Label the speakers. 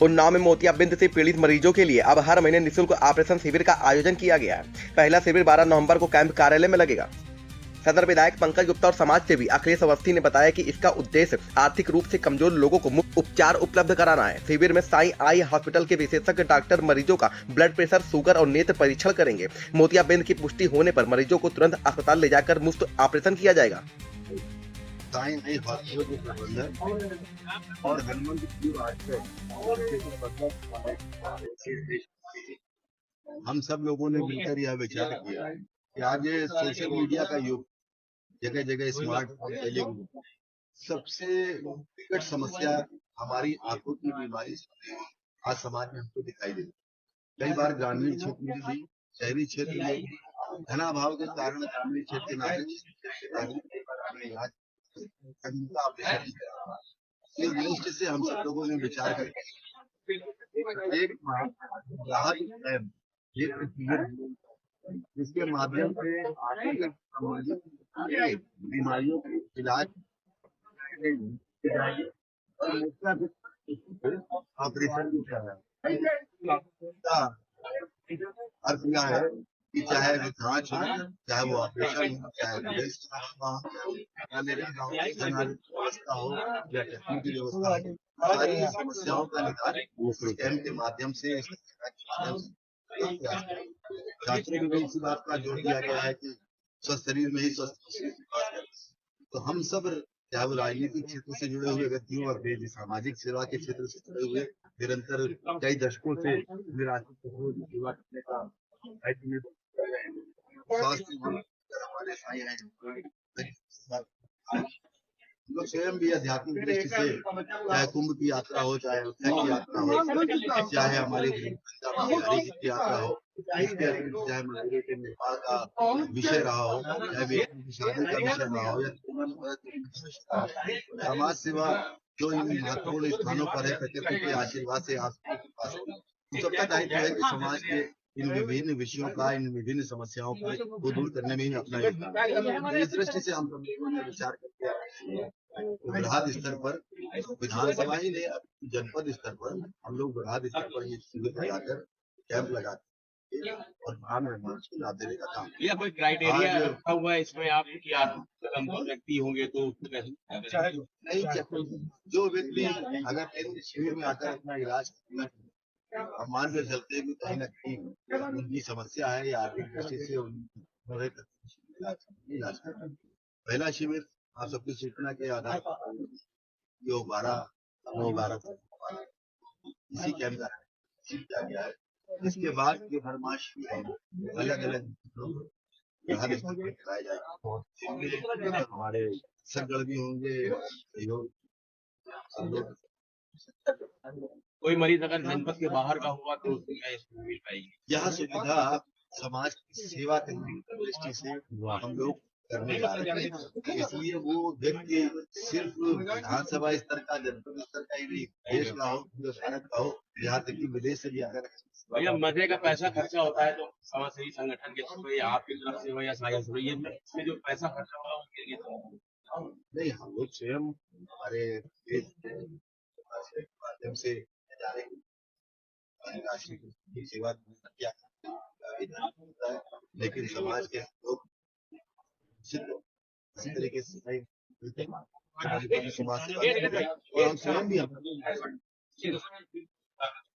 Speaker 1: उन्नाव में मोतियाबिंद से पीड़ित मरीजों के लिए अब हर महीने निःशुल्क ऑपरेशन शिविर का आयोजन किया गया है। पहला शिविर 12 नवंबर को कैंप कार्यालय में लगेगा। सदर विधायक पंकज गुप्ता और समाज सेवी अखिलेश अवस्थी ने बताया कि इसका उद्देश्य आर्थिक रूप से कमजोर लोगों को मुफ्त उपचार उपलब्ध कराना है। शिविर में साई आई हॉस्पिटल के विशेषज्ञ डॉक्टर मरीजों का ब्लड प्रेशर, शुगर और नेत्र परीक्षण करेंगे। मोतियाबिंद की पुष्टि होने पर मरीजों को तुरंत अस्पताल ले जाकर मुफ्त ऑपरेशन किया जाएगा।
Speaker 2: साई आई हॉस्पिटल के प्रबंधक और हम सब लोगों ने मिलकर यह विचार किया कि आज ये सोशल मीडिया का युग, जगह जगह स्मार्टफोन टेलीविजन, सबसे विकट समस्या हमारी आंखों की बीमारी आज समाज में हमको दिखाई देती है। कई बार ग्रामीण क्षेत्र में भी, शहरी क्षेत्र में भी धनाभाव के कारण ग्रामीण क्षेत्र के नागरिक इस दृष्टि से हम सब लोगों ने विचार करके एक राहत कैंप जिसके माध्यम से आर्थिक संबंधित बीमारियों के इलाज ऑपरेशन का अर्थ क्या है कि चाहे वो जांच हो, चाहे वो ऑपरेशन हो, चाहे व्यवस्था हो या टेक्निकल व्यवस्था हो, सारी समस्याओं का निदान कैंप के माध्यम से शास्त्रों में भी इसी बात का जोर दिया गया है कि स्वस्थ शरीर में ही स्वस्थ। तो हम सब, चाहे वो राजनीतिक क्षेत्र से जुड़े हुए व्यक्तियों और सामाजिक सेवा के क्षेत्र से जुड़े हुए, निरंतर कई दशकों से सेवा करने का स्वास्थ्य हमारे साई हैं। लोग स्वयं भी आध्यात्मिक दृष्टि से, चाहे कुंभ की यात्रा हो, चाहे अयोध्या की यात्रा हो, चाहे हमारी हरि जी की यात्रा हो, इसके अतिरिक्त चाहे मंदिरों के निर्माण का विषय रहा हो, चाहे बेटी की शादी का विषय रहा हो, या समाज सेवा जो इन महत्वपूर्ण स्थानों पर है, प्रकृति के आशीर्वाद से आपके पास सबका दायित्व है कि समाज के इन विभिन्न विषयों का, इन विभिन्न समस्याओं को दूर करने में ही अपना योगदान। इस दृष्टि से हम विचार करके वृहद स्तर पर, विधानसभा ही नहीं, जनपद स्तर पर हम लोग वृहद स्तर पर ये शिविर लगाकर कैंप लगाते और भान देने का काम।
Speaker 3: या कोई क्राइटेरिया रखा हुआ है इसमें आप कि आप कमजोर व्यक्ति होंगे तो
Speaker 2: नहीं, जो व्यक्ति अगर शिविर में आकर अपना इलाज करना, हम मान के चलते हैं कि कहीं न कहीं उनकी समस्या है या आर्थिक दृष्टि से इलाज करना। पहला शिविर आप सबकी सूचना के आधार पर जो 12 इसी के अंदर किया गया है। इसके बाद के हर मास अलग अलग कराए जाएंगे। हमारे संगठन भी होंगे,
Speaker 3: कोई मरीज अगर जनपद के बाहर का हुआ तो मिल पाएगी।
Speaker 2: यह सुविधा समाज की सेवा करने की दृष्टि से हम लोग करने जा रहे हैं। इसलिए वो व्यक्ति सिर्फ विधानसभा स्तर का, जनपद स्तर का ही नहीं, देश का हो, भारत का हो, यहाँ तक कि विदेश से भी अगर
Speaker 3: भैया मजे का पैसा खर्चा होता है तो समाज सेवी संगठन के थ्रू या आपकी तरफ से हो या साझा से, ये इसमें जो पैसा खर्चा होगा उनके लिए तो
Speaker 2: नहीं, हम लोग स्वयं हमारे माध्यम से राशि की सेवा किया, लेकिन समाज के लोग इसी तरीके से समाज और हम स्वयं भी